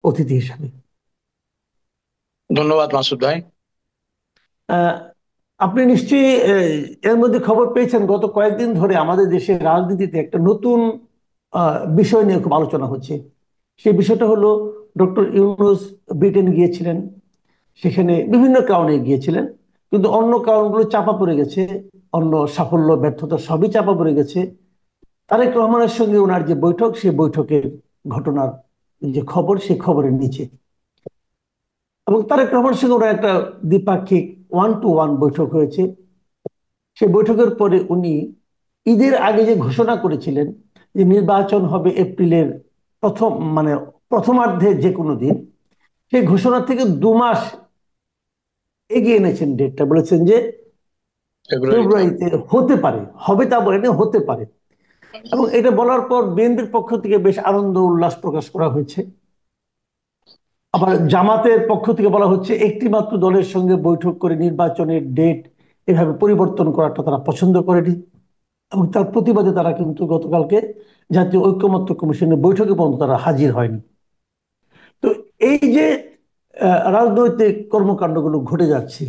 অতিথি হিসাবে। ধন্যবাদ মাসুদ ভাই। আহ, আপনি নিশ্চয়ই এর মধ্যে খবর পেয়েছেন, গত কয়েকদিন ধরে আমাদের দেশের রাজনীতিতে একটা নতুন বিষয় নিয়ে খুব আলোচনা হচ্ছে। সেই বিষয়টা হলো, ডক্টর ইউনূস ব্রিটেন গিয়েছিলেন, সেখানে বিভিন্ন কারণে গিয়েছিলেন, কিন্তু অন্য কারণগুলো চাপা পড়ে গেছে, অন্য সাফল্য ব্যর্থতা সবই চাপা পড়ে গেছে। তারেক রহমানের সঙ্গে ওনার যে বৈঠক, সেই বৈঠকের ঘটনার যে খবর, সেই খবরের নিচে, এবং তারেক রহমানের সঙ্গে ওনার একটা দ্বিপাক্ষিক ওয়ান টু ওয়ান বৈঠক হয়েছে। সেই বৈঠকের পরে উনি ঈদের আগে যে ঘোষণা করেছিলেন যে নির্বাচন হবে এপ্রিলের প্রথম, মানে প্রথমার্ধে যে কোনো দিন, সেই ঘোষণা থেকে 2 মাস এগিয়ে এনেছেন ডেটটা, বলেছেন যে ফেব্রুয়ারিতে। ফেব্রুয়ারিতে হতে পারে, হবে তা বলেনি, হতে পারে। এবং এটা বলার পর বিএনপির পক্ষ থেকে বেশ আনন্দ উল্লাস প্রকাশ করা হয়েছে। আবার জামাতের পক্ষ থেকে বলা হচ্ছে একটি মাত্র দলের সঙ্গে বৈঠক করে নির্বাচনের ডেট এভাবে পরিবর্তন করাটা তারা পছন্দ করেনি, এবং তার প্রতিবাদে তারা কিন্তু গতকালকে জাতীয় ঐকমত্য কমিশনের বৈঠকে পর্যন্ত তারা হাজির হয়নি। তো এই যে রাজনৈতিক কর্মকাণ্ডগুলো ঘটে যাচ্ছে,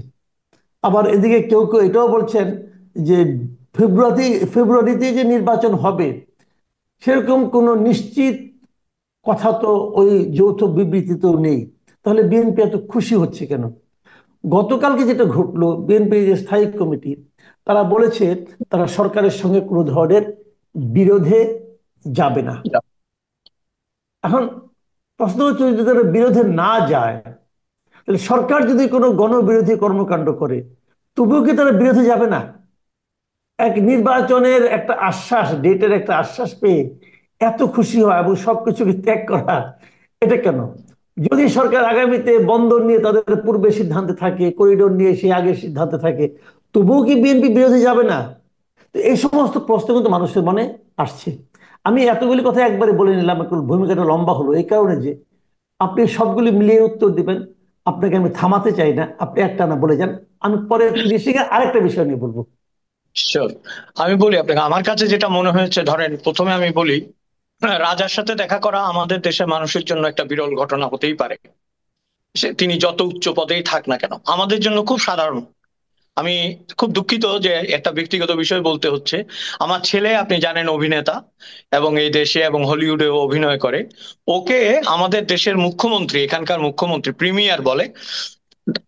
আবার এদিকে কেউ কেউ এটাও বলছেন যে ফেব্রুয়ারিতে যে নির্বাচন হবে সেরকম কোনো নিশ্চিত কথা তো ওই যৌথ বিবৃতিতেও নেই। তাহলে বিএনপি এত খুশি হচ্ছে কেন? গতকালকে যেটা ঘটলো, বিএনপি যে স্থায়ী কমিটি, তারা বলেছে তারা সরকারের সঙ্গে কোনো ধরনের বিরোধে যাবে না। এখন প্রশ্ন হচ্ছে, যদি তারা বিরোধে না যায়, তাহলে সরকার যদি কোনো গণবিরোধী কর্মকাণ্ড করে, তবুও কি তারা বিরোধে যাবে না? এক নির্বাচনের একটা আশ্বাস, ডেটের একটা আশ্বাস পেয়ে এত খুশি হওয়া এবং সবকিছুকে ত্যাগ করা, এটা কেন? যদি সরকার আগামীতে বন্দর নিয়ে তাদের পূর্বে সিদ্ধান্তে থাকে, করিডোর নিয়ে সে আগের সিদ্ধান্তে থাকে, তবুও কি বিএনপি বিরোধী যাবে না? তো এই সমস্ত প্রশ্ন কিন্তু মানুষের মনে আসছে। আমি এতগুলি কথা একবারে বলে নিলাম, একটু ভূমিকাটা লম্বা হলো এই কারণে যে আপনি সবগুলি মিলিয়ে উত্তর দিবেন। আপনাকে আমি থামাতে চাই না, আপনি একটা না বলে যান, আমি পরে ফিনিশিং এ আরেকটা বিষয় নিয়ে বলবো। শিওর। আমি বলি আপনাকে, আমার কাছে যেটা মনে হয়েছে, ধরেন প্রথমে আমি বলি, রাজার সাথে দেখা করা আমাদের দেশের মানুষের জন্য একটা বিরল ঘটনা হতেই পারে। তিনি যত উচ্চ পদেই থাক না কেন, আমাদের জন্য খুব সাধারণ। আমি খুব দুঃখিত যে একটা ব্যক্তিগত বিষয় বলতে হচ্ছে। আমার ছেলে, আপনি জানেন, অভিনেতা, এবং এই দেশে এবং হলিউডেও অভিনয় করে। ওকে আমাদের দেশের মুখ্যমন্ত্রী, এখানকার মুখ্যমন্ত্রী প্রিমিয়ার বলে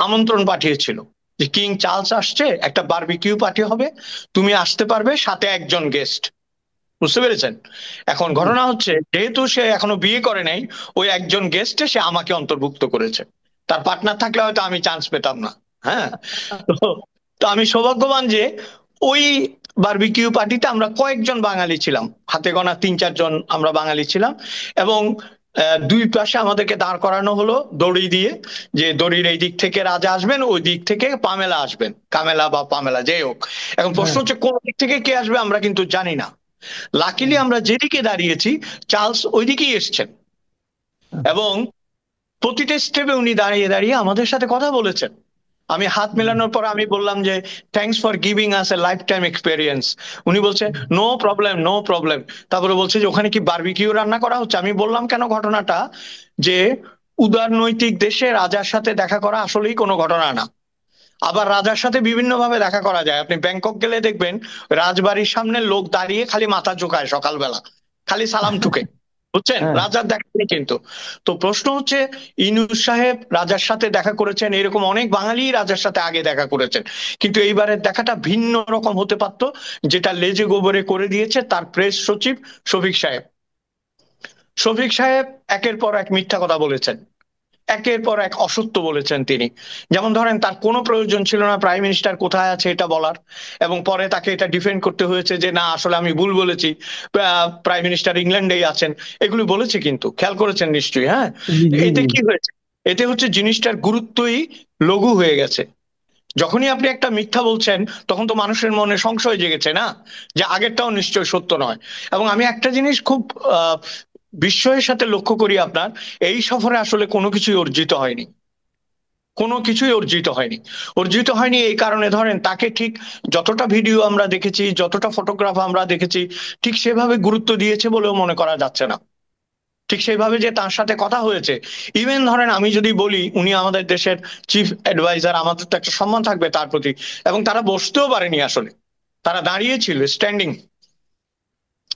আমন্ত্রণ পাঠিয়েছিল যে কিং চার্লস আসছে, একটা বারবিকিউ পার্টি হবে, তুমি আসতে পারবে, সাথে একজন গেস্ট। বুঝতে পেরেছেন? এখন জি। ঘটনা হচ্ছে, যেহেতু সে এখনো বিয়ে করে নাই, ওই একজন গেস্টে সে আমাকে অন্তর্ভুক্ত করেছে। তার পার্টনার থাকলে হয়তো আমি চান্স পেতাম না। হ্যাঁ। তো তো আমি সৌভাগ্যবান যে ওই বারবিকিউ পার্টিতে আমরা কয়েকজন বাঙালি ছিলাম, হাতে গোনা 3-4 জন আমরা বাঙালি ছিলাম। এবং দুই পাশে আমাদেরকে দাঁড় করানো হলো দড়ি দিয়ে, যে দড়ির এই দিক থেকে রাজা আসবেন, ওই দিক থেকে পামেলা আসবেন, কামেলা বা পামেলা যাই হোক। এখন প্রশ্ন হ্যাঁ। হচ্ছে কোন দিক থেকে কে আসবে আমরা কিন্তু জানি না। লাকিলি আমরা যেদিকে দাঁড়িয়েছি, চার্লস ওইদিকেই এসছেন। আচ্ছা। এবং প্রতিটা স্টেপে উনি দাঁড়িয়ে দাঁড়িয়ে আমাদের সাথে কথা বলেছেন। আমি হাত মেলানোর পর আমি বললাম যে thanks for giving us A life time experience. উনি বলছে নো প্রবলেম, নো প্রবলেম। তারপরে বলছে যে ওখানে কি বারবিকিউ রান্না করা হচ্ছে। আমি বললাম কেন ঘটনাটা, যে উদারনৈতিক দেশে রাজার সাথে দেখা করা আসলেই কোনো ঘটনা না। আবার রাজার সাথে বিভিন্ন ভাবে দেখা করা যায়। আপনি ব্যাংকক গেলে দেখবেন রাজবাড়ির সামনে লোক দাঁড়িয়ে খালি মাথা ঝুঁকায় সকালবেলা, খালি সালাম ঠুকে। বুঝছেন? হ্যাঁ। রাজার দেখা নেই কিন্তু। তো প্রশ্ন হচ্ছে, ইনুস সাহেব রাজার সাথে দেখা করেছেন, এরকম অনেক বাঙালি রাজার সাথে আগে দেখা করেছেন, কিন্তু এইবারের দেখাটা ভিন্ন রকম হতে পারতো। যেটা লেজে গোবরে করে দিয়েছে তার প্রেস সচিব শফিক সাহেব। শফিক সাহেব একের পর এক মিথ্যা কথা বলেছেন, একের পর এক অসত্য বলেছেন তিনি। যেমন ধরেন, তার কোনো প্রয়োজন ছিল না প্রাইম মিনিস্টার কোথায় আছে এটা বলার, এবং পরে তাকে এটা ডিফেন্ড করতে হয়েছে যে না, আসলে আমি ভুল বলেছি, প্রাইম মিনিস্টার ইংল্যান্ডেই আছেন। এগুলি বলেছে, কিন্তু খেয়াল করেছেন নিশ্চয়ই। হ্যাঁ। জি জি এতে জি। কি হয়েছে? এতে হচ্ছে জিনিসটার গুরুত্বই লঘু হয়ে গেছে। যখনই আপনি একটা মিথ্যা বলছেন, তখন তো মানুষের মনে সংশয় জেগেছে না, যে আগেরটাও নিশ্চয় সত্য নয়। এবং আমি একটা জিনিস খুব আহ বিস্ময়ের সাথে লক্ষ্য করি, আপনার এই সফরে আসলে কোনো কিছুই অর্জিত হয়নি। কোনো কিছুই অর্জিত হয়নি। অর্জিত হয়নি এই কারণে, ধরেন তাকে ঠিক যতটা ভিডিও আমরা দেখেছি, যতটা ফটোগ্রাফ আমরা দেখেছি, ঠিক সেভাবে গুরুত্ব দিয়েছে বলেও মনে করা যাচ্ছে না। ঠিক সেইভাবে যে তার সাথে কথা হয়েছে। ইভেন ধরেন আমি যদি বলি উনি আমাদের দেশের চিফ অ্যাডভাইজার, আমাদের তো একটা সম্মান থাকবে তার প্রতি। এবং তারা বসতেও পারেনি আসলে, তারা দাঁড়িয়েছিল স্ট্যান্ডিং,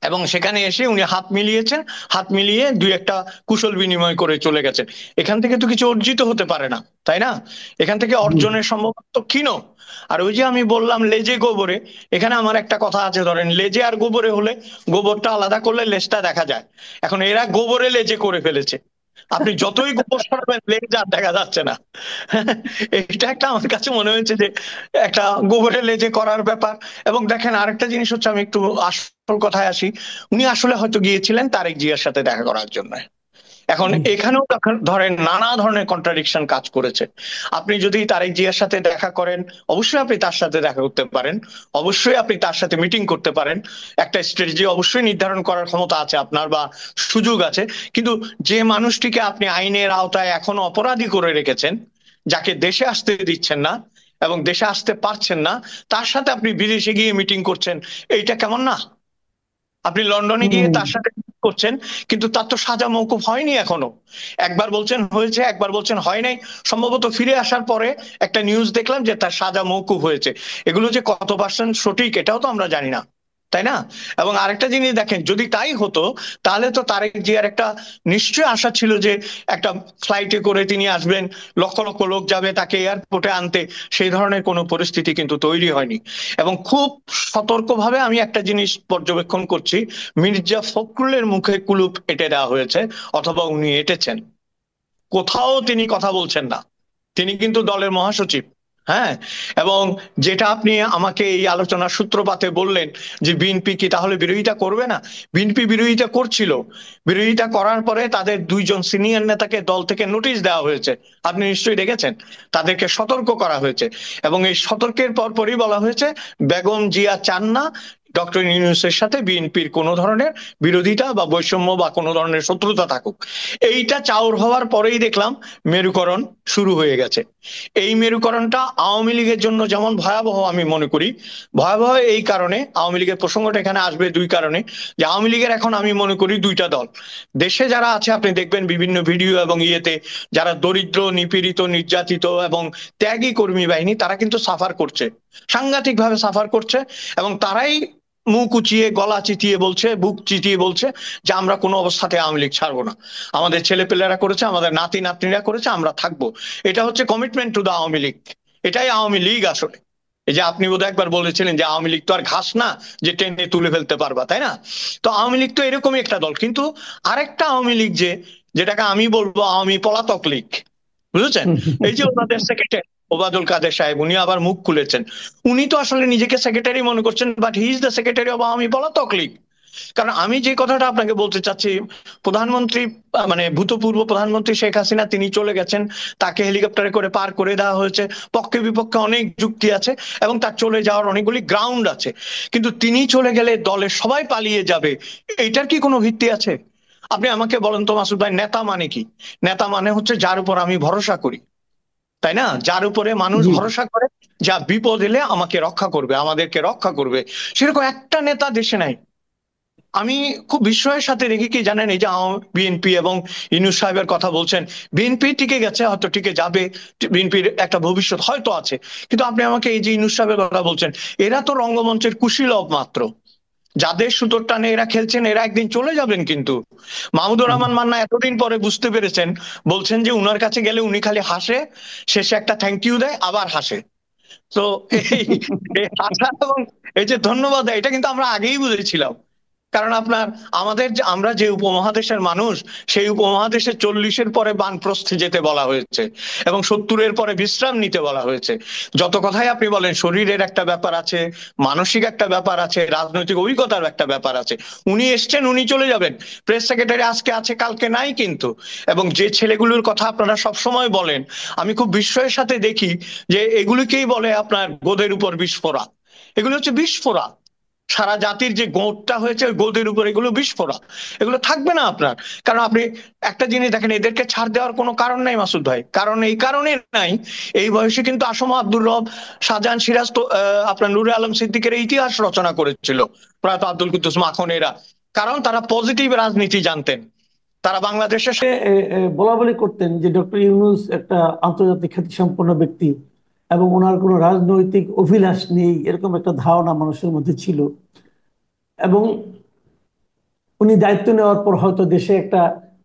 এবং সেখানে এসে উনি হাত মিলিয়েছেন, হাত মিলিয়ে দুই একটা কুশল বিনিময় করে চলে গেছেন। এখান থেকে তো কিছু অর্জিত হতে পারে না, তাই না? এখান থেকে জি। অর্জনের সম্ভাবনা তো ক্ষীণ। আর ওই যে আমি বললাম লেজে গোবরে, এখানে আমার একটা কথা আছে, ধরেন লেজে আর গোবরে হলে গোবরটা আলাদা করলে লেজটা দেখা যায়। এখন এরা গোবরে লেজে করে ফেলেছে, আপনি যতই গোবর সরাবেন লেজ আর দেখা যাচ্ছে না। এটা একটা আমার কাছে মনে হয়েছে যে একটা গোবরে লেজে করার ব্যাপার। এবং দেখেন আরেকটা জিনিস হচ্ছে, আমি একটু আসল কথায় আসি, উনি আসলে হয়তো গিয়েছিলেন তারেক জিয়ার সাথে দেখা করার জন্য। এখন জি। এখানেও ধরেন নানা ধরনের কন্ট্রাডিকশন কাজ করেছে। আপনি যদি তারেক জিয়ার সাথে দেখা করেন, অবশ্যই আপনি তার সাথে দেখা করতে পারেন, অবশ্যই আপনি তার সাথে মিটিং করতে পারেন, একটা স্ট্র্যাটেজি অবশ্যই নির্ধারণ করার ক্ষমতা আছে আপনার বা সুযোগ আছে। কিন্তু যে মানুষটিকে আপনি আইনের আওতায় এখনো অপরাধী করে রেখেছেন, যাকে দেশে আসতে দিচ্ছেন না এবং দেশে আসতে পারছেন না, তার সাথে আপনি বিদেশে গিয়ে মিটিং করছেন, এইটা কেমন না? আপনি লন্ডনে গিয়ে হুম। তার সাথে করছেন, কিন্তু তার তো সাজা মওকুফ হয়নি এখনো। একবার বলছেন হয়েছে, একবার বলছেন হয় নাই। সম্ভবত ফিরে আসার পরে একটা নিউজ দেখলাম যে তার সাজা মওকুফ হয়েছে। এগুলো যে কত পার্সেন্ট সঠিক এটাও তো আমরা জানি না, তাই না? এবং আরেকটা জিনিস দেখেন, যদি তাই হতো তাহলে তো তারেক জিয়ার একটা নিশ্চয় আশা ছিল যে একটা ফ্লাইটে করে তিনি আসবেন, লক্ষ লক্ষ লোক যাবে তাকে এয়ারপোর্টে আনতে। সেই ধরনের কোনো পরিস্থিতি কিন্তু তৈরি হয়নি। এবং খুব সতর্কভাবে আমি একটা জিনিস পর্যবেক্ষণ করছি, মির্জা ফখরুলের মুখে কুলুপ এঁটে দেওয়া হয়েছে, অথবা উনি এঁটেছেন। কোথাও তিনি কথা বলছেন না, তিনি কিন্তু দলের মহাসচিব। হ্যাঁ। এবং যেটা আপনি আমাকে এই আলোচনার সূত্রপাতে বললেন যে বিএনপি কি তাহলে বিরোধিতা করবে না, বিএনপি বিরোধিতা করছিল। বিরোধিতা করার পরে তাদের দুইজন সিনিয়র নেতাকে দল থেকে নোটিশ দেওয়া হয়েছে, আপনি নিশ্চয়ই দেখেছেন। তাদেরকে সতর্ক করা হয়েছে, এবং এই সতর্কের পরপরই বলা হয়েছে বেগম জিয়া চান না ডক্টর ইউনূসের সাথে বিএনপির কোনো ধরনের বিরোধিতা বা বৈষম্য বা কোনো ধরনের শত্রুতা থাকুক। এইটা চাউর হওয়ার পরেই দেখলাম মেরুকরণ শুরু হয়ে গেছে। এই মেরুকরণটা আওয়ামী লীগের জন্য যেমন ভয়াবহ আমি মনে করি, ভয়াবহ এই কারণে, আওয়ামী লীগের প্রসঙ্গটা এখানে আসবে দুই কারণে। যে আওয়ামী লীগের এখন আমি মনে করি দুইটা দল দেশে যারা আছে, আপনি দেখবেন বিভিন্ন ভিডিও এবং ইয়েতে, যারা দরিদ্র, নিপীড়িত, নির্যাতিত এবং ত্যাগী কর্মী বাহিনী, তারা কিন্তু সাফার করছে, সাংঘাতিক ভাবে সাফার করছে। এবং তারাই মুখ উঁচিয়ে, গলা চিতিয়ে বলছে, বুক চিতিয়ে বলছে যে আমরা কোনো অবস্থাতে আওয়ামী লীগ ছাড়বো না, আমাদের ছেলেপেলেরা করেছে, আমাদের নাতি নাতনিরা করেছে, আমরা থাকবো। এটা হচ্ছে commitment to the Awami League. এটাই আওয়ামী লীগ আসলে। এই যে আপনি বোধহয় একবার বলেছিলেন যে আওয়ামী লীগ তো আর ঘাস না যে টেনে তুলে ফেলতে পারবা, তাই না? তো আওয়ামী লীগ তো এরকমই একটা দল। কিন্তু আরেকটা আওয়ামী লীগ যে, যেটাকে আমি বলবো আওয়ামী পলাতক লীগ, বুঝেছেন? এই যে ওনাদের সেক্রেটারি ওবায়দুল কাদের সাহেব, উনি আবার মুখ খুলেছেন। উনি তো আসলে নিজেকে সেক্রেটারি মনে করছেন, but he is the secretary of Awami পলাতক লীগ। কারণ আমি যে কথাটা আপনাকে বলতে চাচ্ছি, প্রধানমন্ত্রী মানে ভূতপূর্ব প্রধানমন্ত্রী শেখ হাসিনা তিনি চলে গেছেন, তাকে হেলিকপ্টারে করে পার করে দেওয়া হয়েছে, পক্ষে বিপক্ষে অনেক যুক্তি আছে এবং তার চলে যাওয়ার অনেকগুলি গ্রাউন্ড আছে। কিন্তু তিনি চলে গেলে দলের সবাই পালিয়ে যাবে, এইটার কি কোনো ভিত্তি আছে? আপনি আমাকে বলেন তো মাসুদ ভাই, নেতা মানে কি? নেতা মানে হচ্ছে যার উপর আমি ভরসা করি, তাই না? যার উপরে মানুষ জি। ভরসা করে, যা বিপদ এলে আমাকে রক্ষা করবে, আমাদেরকে রক্ষা করবে। সেরকম একটা নেতা দেশে নাই। আমি খুব বিস্ময়ের সাথে দেখি কি জানেন, এই যে বিএনপি এবং ইউনূস সাহেবের কথা বলছেন, বিএনপি টিকে গেছে, হয়তো টিকে যাবে, বিএনপির একটা ভবিষ্যৎ হয়তো আছে। কিন্তু আপনি আমাকে এই যে ইউনূস সাহেবের কথা বলছেন, এরা তো রঙ্গমঞ্চের কুশীলব মাত্র। যাদের সুতোর টানে এরা খেলছেন, এরা একদিন চলে যাবেন। কিন্তু মাহমুদুর রহমান মান্না এতদিন পরে বুঝতে পেরেছেন, বলছেন যে উনার কাছে গেলে উনি খালি হাসে, শেষে একটা থ্যাংক ইউ দেয়, আবার হাসে। তো এই এই হাসা এবং এই যে ধন্যবাদ দেয়, এটা কিন্তু আমরা আগেই বুঝেছিলাম। কারণ আপনার আমাদের আমরা যে উপমহাদেশের মানুষ, সেই উপমহাদেশের 40-এর পরে বানপ্রস্থে যেতে বলা হয়েছে এবং 70-এর পরে বিশ্রাম নিতে বলা হয়েছে। যত কথাই আপনি বলেন, শরীরের একটা ব্যাপার আছে, মানসিক একটা ব্যাপার আছে, রাজনৈতিক অভিজ্ঞতার একটা ব্যাপার আছে। উনি এসছেন, উনি চলে যাবেন। প্রেস সেক্রেটারি আজকে আছে, কালকে নাই কিন্তু। এবং যে ছেলেগুলোর কথা আপনারা সব সময় বলেন, আমি খুব বিস্ময়ের সাথে দেখি যে এগুলিকেই বলে আপনার গোদের উপর বিস্ফোরা। এগুলো হচ্ছে বিস্ফোরা। সারা জাতির যে গোঁদটা হয়েছে ওই গোদের উপর এগুলো বিস্ফোরা। এগুলো থাকবে না আপনার। কারণ আপনি একটা জিনিস দেখেন, এদেরকে ছাড় দেওয়ার কোনো কারণ নাই মাসুদ ভাই, কারণ এই কারণে নাই, এই বয়সে কিন্তু আসম আব্দুর রব, শাহজাহান, সিরাজ তো আপনার নূরে আলম সিদ্দিকের ইতিহাস রচনা করেছিল, প্রয়াত আব্দুল কুদ্দুস মাখন এরা। কারণ তারা পজিটিভ রাজনীতি জানতেন, তারা বাংলাদেশের বলা বলি করতেন যে ডক্টর ইউনূস একটা আন্তর্জাতিক খ্যাতিসম্পন্ন ব্যক্তি এবং ওনার কোনো রাজনৈতিক অভিলাষ নেই, এরকম একটা ধারণা মানুষের মধ্যে ছিল। এবং উনি দায়িত্ব নেওয়ার পর হয়তো দেশে একটা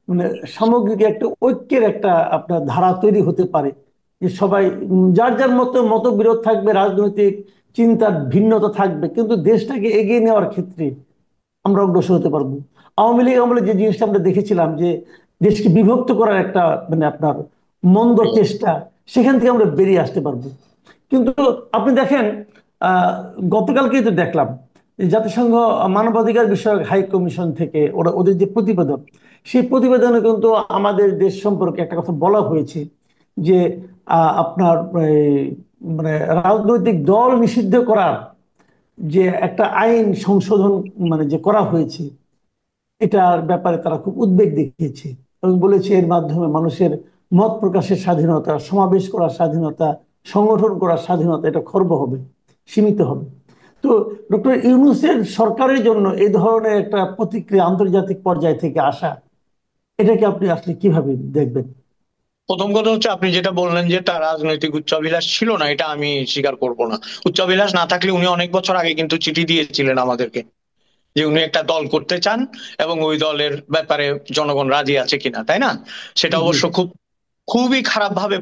মানে সামগ্রিক একটা ঐক্যের একটা আপনার ধারা তৈরি হতে পারে, যে সবাই যার যার মতো মতবিরোধ থাকবে, রাজনৈতিক চিন্তার ভিন্নতা থাকবে, কিন্তু দেশটাকে এগিয়ে নেওয়ার ক্ষেত্রে আমরা অগ্রসর হতে পারবো। আওয়ামী লীগ আমলে যে জিনিসটা আমরা দেখেছিলাম যে দেশকে বিভক্ত করার একটা মানে আপনার মন্দ চেষ্টা, সেখান থেকে আমরা বেরিয়ে আসতে পারবো। কিন্তু আপনি দেখেন, আহ গতকালকেই তো দেখলাম যে জাতিসংঘ মানবাধিকার বিষয়ক হাই কমিশন থেকে ওদের যে প্রতিবেদন, সেই প্রতিবেদনে কিন্তু আমাদের দেশ সম্পর্কে একটা কথা বলা হয়েছে যে আপনার মানে রাজনৈতিক দল নিষিদ্ধ করার যে একটা আইন সংশোধন মানে যে করা হয়েছে, এটার ব্যাপারে তারা খুব উদ্বেগ দেখিয়েছে এবং বলেছে এর মাধ্যমে মানুষের মত প্রকাশের স্বাধীনতা, সমাবেশ করার স্বাধীনতা, সংগঠন করার স্বাধীনতা এটা খর্ব হবে, সীমিত হবে। তো ডক্টর ইউনূসের সরকারের জন্য এই ধরনের একটা প্রতিক্রিয়া আন্তর্জাতিক পর্যায় থেকে আসা, এটাকে আপনি আসলে কিভাবে দেখবেন? প্রথম কথা হচ্ছে, আপনি যেটা বললেন যে তার রাজনৈতিক উচ্চাভিলাষ ছিল না, এটা আমি স্বীকার করব না। উচ্চাভিলাষ না থাকলে উনি অনেক বছর আগে কিন্তু চিঠি দিয়েছিলেন আমাদেরকে যে উনি একটা দল করতে চান এবং ওই দলের ব্যাপারে জনগণ রাজি আছে কিনা, তাই না? সেটা জি। অবশ্য খুবই খারাপ ভাবে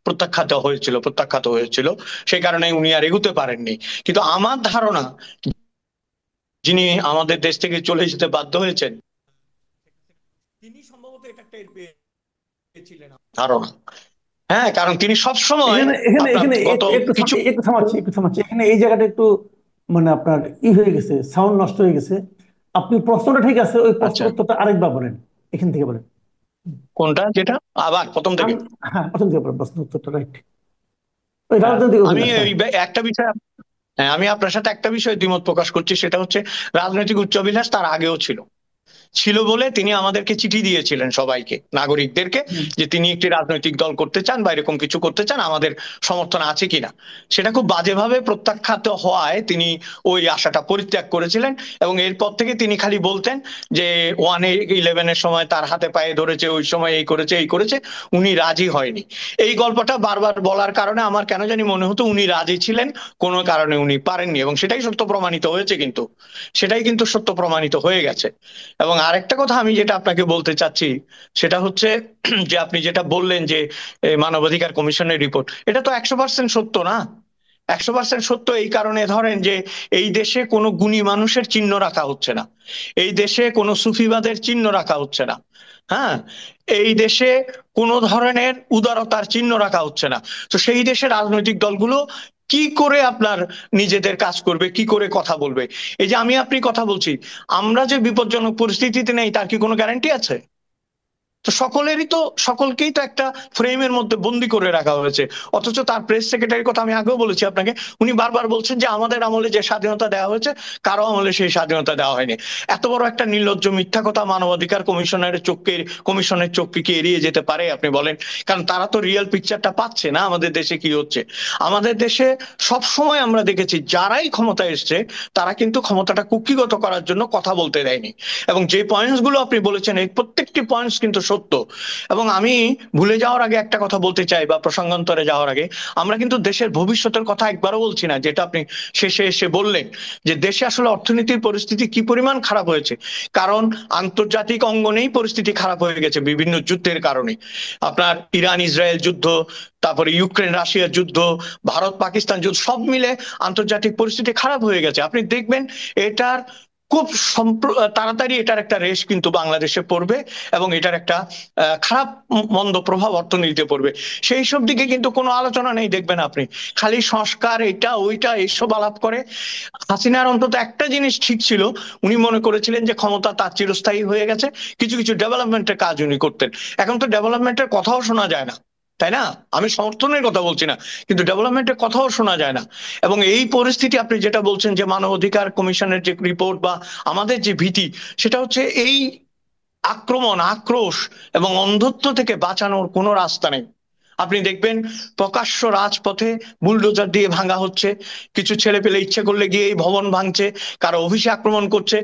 প্রত্যাখ্যাত হয়েছিল। সেই কারণে উনি আর এগুতে পারেননি। কিন্তু আমার ধারণা, যিনি আমাদের দেশ থেকে চলে যেতে বাধ্য হয়েছেন, তিনি সম্ভবত এটা টের পেয়েছিলেন ধারণা। হ্যাঁ, কারণ তিনি সব সময় এখানে এখানে আপনার এখানে গত কিছু একটু থামাচ্ছি এখানে, এই জায়গাটা একটু মানে আপনার হয়ে গেছে, সাউন্ড নষ্ট হয়ে গেছে। আপনি প্রশ্নটা ঠিক আছে, ওই আচ্ছা, প্রশ্নের উত্তরটা আরেকবার বলেন, এখান থেকে বলেন। কোনটা যেটা আবার প্রথম থেকে? আমি হ্যাঁ, প্রথম থেকে বলেন প্রশ্নের উত্তরটা, রাইট। ওই হ্যাঁ, রাজনৈতিক আমি অভিলাষ, হ্যাঁ। একটা বিষয়, হ্যাঁ, আমি আপনার সাথে একটা বিষয়ে দ্বিমত প্রকাশ করছি। সেটা হচ্ছে, রাজনৈতিক উচ্চাভিলাষ তার আগেও ছিল। বলে তিনি আমাদেরকে চিঠি দিয়েছিলেন সবাইকে, নাগরিকদেরকে, হুম। যে তিনি একটি রাজনৈতিক দল করতে চান বা এরকম কিছু করতে চান, আমাদের সমর্থন আছে কিনা। সেটা খুব বাজেভাবে প্রত্যাখ্যাত হওয়ায় তিনি ওই আশাটা পরিত্যাগ করেছিলেন। এবং এরপর থেকে তিনি খালি বলতেন যে 1-11 সময় তার হাতে পায়ে ধরেছে, ওই সময় এই করেছে এই করেছে, উনি রাজি হয়নি। এই গল্পটা বারবার বলার কারণে আমার কেন জানি মনে হতো উনি রাজি ছিলেন, কোনো কারণে উনি পারেননি। এবং সেটাই সত্য প্রমাণিত হয়েছে, কিন্তু সেটাই কিন্তু সত্য প্রমাণিত হয়ে গেছে। এবং আরেকটা কথা আমি যেটা আপনাকে বলতে চাচ্ছি, সেটা হচ্ছে যে আপনি যেটা বললেন যে মানবাধিকার কমিশনের রিপোর্ট, এটা তো 100% সত্য না। 100% সত্য এই কারণে, ধরেন যে এই দেশে কোনো গুণী মানুষের চিহ্ন রাখা হচ্ছে না, এই দেশে কোনো সুফিবাদের চিহ্ন রাখা হচ্ছে না, হ্যাঁ, এই দেশে কোনো ধরনের উদারতার চিহ্ন রাখা হচ্ছে না। তো সেই দেশের রাজনৈতিক দলগুলো কি করে আপনার নিজেদের কাজ করবে, কি করে কথা বলবে? এই যে আমি আপনি কথা বলছি, আমরা যে বিপজ্জনক পরিস্থিতিতে নেই তার কি কোনো গ্যারান্টি আছে? তো সকলকেই তো একটা ফ্রেমের মধ্যে বন্দি করে রাখা হয়েছে। অথচ তার প্রেস সেক্রেটারির কথা আমি আগেও বলেছি আপনাকে, উনি বারবার বলছেন যে আমাদের আমলে যে স্বাধীনতা দেওয়া হয়েছে, কারো আমলে সেই স্বাধীনতা দেওয়া হয়নি। এত বড় একটা নির্লজ্জ মিথ্যা কথা মানবাধিকার কমিশনের চোখকে কি এড়িয়ে যেতে পারে আপনি বলেন? কারণ তারা তো রিয়েল পিকচারটা পাচ্ছে না আমাদের দেশে কি হচ্ছে। আমাদের দেশে সব সময় আমরা দেখেছি যারাই ক্ষমতায় এসছে, তারা কিন্তু ক্ষমতাটা কুক্ষিগত করার জন্য কথা বলতে দেয়নি। এবং যে পয়েন্টস গুলো আপনি বলেছেন, এই প্রত্যেকটি পয়েন্টস কিন্তু সত্য। এবং আমি ভুলে যাওয়ার আগে একটা কথা বলতে চাই, বা প্রসঙ্গান্তরে যাওয়ার আগে, আমরা কিন্তু দেশের ভবিষ্যতের কথা একবারও বলছি না, যেটা আপনি শেষে এসে বললেন যে দেশে আসলে অর্থনীতির পরিস্থিতি কি পরিমাণ খারাপ হয়েছে। কারণ আন্তর্জাতিক অঙ্গনেই পরিস্থিতি খারাপ হয়ে গেছে বিভিন্ন যুদ্ধের কারণে। আপনার ইরান ইসরায়েল যুদ্ধ, তারপরে ইউক্রেন রাশিয়ার যুদ্ধ, ভারত পাকিস্তান যুদ্ধ, সব মিলে আন্তর্জাতিক পরিস্থিতি খারাপ হয়ে গেছে। আপনি দেখবেন এটার খুব তাড়াতাড়ি এটার একটা রেশ কিন্তু বাংলাদেশে পড়বে, এবং এটার একটা খারাপ মন্দ প্রভাব অর্থনীতিতে পড়বে। সেই সব দিকে কিন্তু কোনো আলোচনা নেই, দেখবেন আপনি খালি সংস্কার এটা ওইটা এইসব আলাপ করে। হাসিনার অন্তত একটা জিনিস ঠিক ছিল, উনি মনে করেছিলেন যে ক্ষমতা তার চিরস্থায়ী হয়ে গেছে, কিছু কিছু ডেভেলপমেন্টের কাজ উনি করতেন। এখন তো ডেভেলপমেন্টের কথাও শোনা যায় না, তাই না? আমি সমর্থনের কথা বলছি না, কিন্তু ডেভেলপমেন্টের কথাও শোনা যায় না। এবং এই পরিস্থিতি আপনি যেটা বলছেন যে মানবাধিকার কমিশনের যে রিপোর্ট বা আমাদের যে ভীতি, সেটা হচ্ছে এই আক্রমণ, আক্রোশ এবং অন্ধত্ব থেকে বাঁচানোর কোনো রাস্তা নেই। আপনি দেখবেন প্রকাশ্য রাজপথে বুলডোজার দিয়ে ভাঙা হচ্ছে, কিছু ছেলে পেলে ইচ্ছে করলে গিয়ে এই ভবন ভাঙছে, কারো অফিসে আক্রমণ করছে,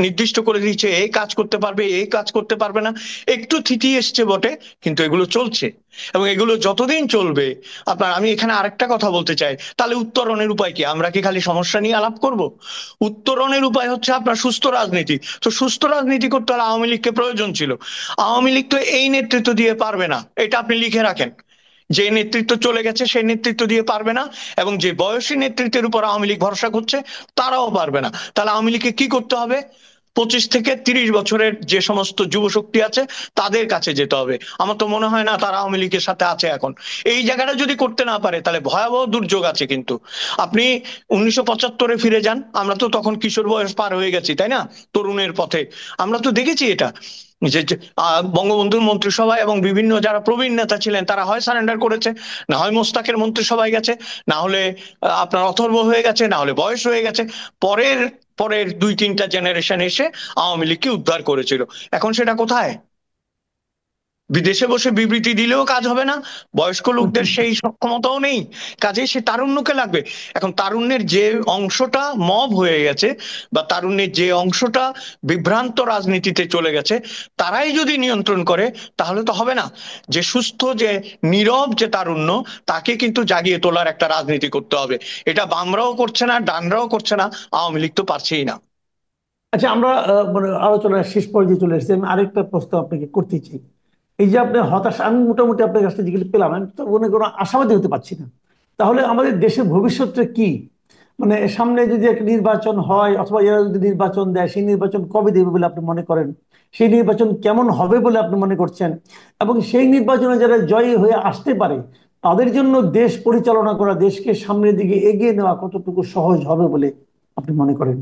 নির্দিষ্ট করে দিচ্ছে এই কাজ করতে পারবে এই কাজ করতে পারবে না। একটু থিতি এসছে বটে, কিন্তু এগুলো চলছে, এবং এগুলো যতদিন চলবে আমি এখানে আরেকটা কথা বলতে চাই, তাহলে উত্তরণের উপায় কি? আমরা কি খালি সমস্যা নিয়ে আলাপ করব? উত্তরণের উপায় হচ্ছে আপনার সুস্থ রাজনীতি। তো সুস্থ রাজনীতি করতে হলে আওয়ামী লীগকে প্রয়োজন ছিল। আওয়ামী লীগ তো এই নেতৃত্ব দিয়ে পারবে না, এটা আপনি লিখে রাখেন। যে নেতৃত্ব চলে গেছে সেই নেতৃত্ব দিয়ে পারবে না, এবং যে বয়সী নেতৃত্বের উপর আওয়ামী লীগ ভরসা করছে তারাও পারবে না। তাহলে আওয়ামী লীগকে কি করতে হবে? 25 থেকে 30 বছরের যে সমস্ত যুব শক্তি আছে তাদের কাছে যেতে হবে। আমার তো মনে হয় না তারা আওয়ামী লীগের সাথে আছে এখন। এই জায়গাটা যদি করতে না পারে তাহলে ভয়াবহ দুর্যোগ আছে। কিন্তু আপনি 1975-এ ফিরে যান, আমরা তো তখন কিশোর বয়স পার হয়ে গেছি, তাই না? তরুণের পথে আমরা তো দেখেছি এটা, বঙ্গবন্ধুর মন্ত্রিসভায় এবং বিভিন্ন যারা প্রবীণ নেতা ছিলেন তারা হয় সারেন্ডার করেছে, না হয় মোস্তাকের মন্ত্রিসভায় গেছে, না হলে আপনার অথর্ব হয়ে গেছে, না হলে বয়স হয়ে গেছে। পরের পরের 2-3টা জেনারেশন এসে আওয়ামী লীগকে উদ্ধার করেছিল। এখন সেটা কোথায়? বিদেশে বসে বিবৃতি দিলেও কাজ হবে না, বয়স্ক লোকদের সেই সক্ষমতাও নেই, কাজেই সে তারুণ্যকে লাগবে। এখন তারুণ্যের যে অংশটা মব হয়ে গেছে, বা তারুণ্যের যে অংশটা বিভ্রান্ত রাজনীতিতে চলে গেছে, তারাই যদি নিয়ন্ত্রণ করে তাহলে তো হবে না। যে সুস্থ, যে নীরব যে তারুণ্য, তাকে কিন্তু জাগিয়ে তোলার একটা রাজনীতি করতে হবে। এটা বামরাও করছে না, ডানরাও করছে না, আওয়ামী লীগ তো পারছেই না। আচ্ছা, আমরা মানে আলোচনার শেষ পর্যায়ে চলে এসেছি। আমি আরেকটা প্রশ্ন আপনাকে করতে চাই। এই যে আপনি হতাশ, আমি মোটামুটি আপনার কাছ থেকে যেগুলো পেলাম, আমি তো কোনো আশাবাদী হতে পারছি না। তাহলে আমাদের দেশের ভবিষ্যৎটা কি? মানে সামনে যদি একটা নির্বাচন হয়, অথবা এরা যদি নির্বাচন দেয়, সেই নির্বাচন কবে দেবে বলে আপনি মনে করেন? সেই নির্বাচন কেমন হবে বলে আপনি মনে করছেন? এবং সেই নির্বাচনে যারা জয়ী হয়ে আসতে পারে, তাদের জন্য দেশ পরিচালনা করা, দেশকে সামনের দিকে এগিয়ে নেওয়া কতটুকু সহজ হবে বলে আপনি মনে করেন?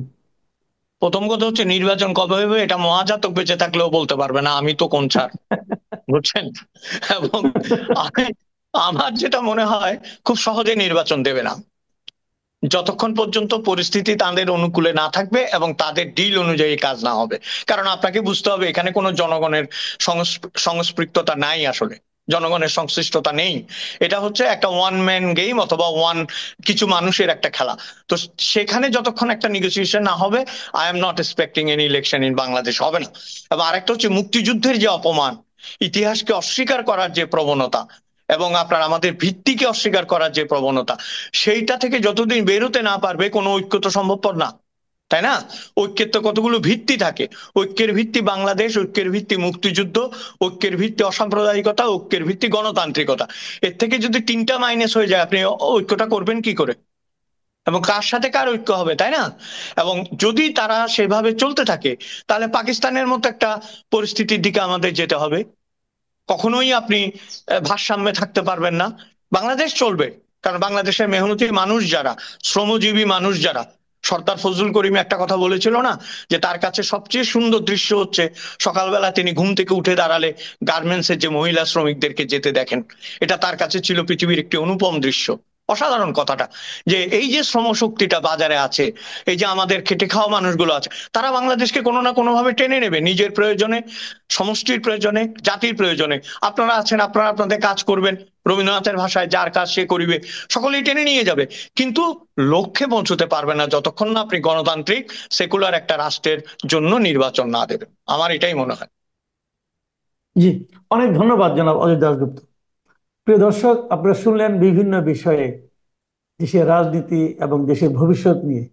প্রথম কথা হচ্ছে, নির্বাচন কবে হবে এটা মহাজাতক বেঁচে থাকলেও বলতে পারবে না, আমি তো কোন ছাড়, বুঝছেন? এবং আমি, আমার যেটা মনে হয়, খুব সহজে নির্বাচন দেবে না যতক্ষণ পর্যন্ত পরিস্থিতি তাদের অনুকূলে না থাকবে এবং তাদের ডিল অনুযায়ী কাজ না হবে। কারণ আপনাকে বুঝতে হবে এখানে কোনো জনগণের সংস্পৃক্ততা নাই, আসলে জনগণের সংশ্লিষ্টতা নেই। এটা হচ্ছে একটা ওয়ান ম্যান গেম, অথবা কিছু মানুষের একটা খেলা। তো সেখানে যতক্ষণ একটা নেগোসিয়েশন না হবে, I am not expecting any election in Bangladesh, হবে না। এবং আরেকটা হচ্ছে মুক্তিযুদ্ধের যে অপমান, ইতিহাসকে অস্বীকার করার যে প্রবণতা, এবং আমাদের ভিত্তিকে অস্বীকার করার যে প্রবণতা, সেইটা থেকে যতদিন বেরোতে না পারবে কোনো ঐক্য তো সম্ভবপর না, তাই না? ঐক্যের তো কতগুলো ভিত্তি থাকে। ঐক্যের ভিত্তি বাংলাদেশ, ঐক্যের ভিত্তি মুক্তিযুদ্ধ, ঐক্যের ভিত্তি অসাম্প্রদায়িকতা, ঐক্যের ভিত্তি গণতান্ত্রিকতা। এর থেকে যদি 3টা মাইনাস হয়ে যায়, আপনি ঐক্যটা করবেন কি করে? এবং কার সাথে কার ঐক্য হবে, তাই না? এবং যদি তারা সেভাবে চলতে থাকে, তাহলে পাকিস্তানের মতো একটা পরিস্থিতির দিকে আমাদের যেতে হবে। কখনোই আপনি ভারসাম্যে থাকতে পারবেন না। বাংলাদেশ চলবে, কারণ বাংলাদেশের মেহনতি মানুষ যারা, শ্রমজীবী মানুষ যারা, সর্দার ফজলুল করিম একটা কথা বলেছিল না, যে তার কাছে সবচেয়ে সুন্দর দৃশ্য হচ্ছে সকালবেলা তিনি ঘুম থেকে উঠে দাঁড়ালে গার্মেন্টসের যে মহিলা শ্রমিকদেরকে যেতে দেখেন। এটা তার কাছে ছিল পৃথিবীর একটি অনুপম দৃশ্য। অসাধারণ কথাটা, যে এই যে শ্রম শক্তিটা বাজারে আছে, এই যে আমাদের খেটে খাওয়া মানুষগুলো আছে, তারা বাংলাদেশকে কোনো না কোনো ভাবে টেনে নেবে নিজের প্রয়োজনে, সমষ্টির প্রয়োজনে, জাতির প্রয়োজনে। আপনারা আছেন, আপনারা আপনাদের কাজ করবেন, রবীন্দ্রনাথের ভাষায় যার কাজ সে করিবে, সকলেই টেনে নিয়ে যাবে। কিন্তু লক্ষ্যে পৌঁছতে পারবে না যতক্ষণ না আপনি গণতান্ত্রিক সেকুলার একটা রাষ্ট্রের জন্য নির্বাচন না দেবেন। আমার এটাই মনে হয়। জি, অনেক ধন্যবাদ জনাব অজয় দাশগুপ্ত। প্রিয় দর্শক, আপনারা শুনলেন বিভিন্ন বিষয়ে দেশের রাজনীতি এবং দেশের ভবিষ্যৎ নিয়ে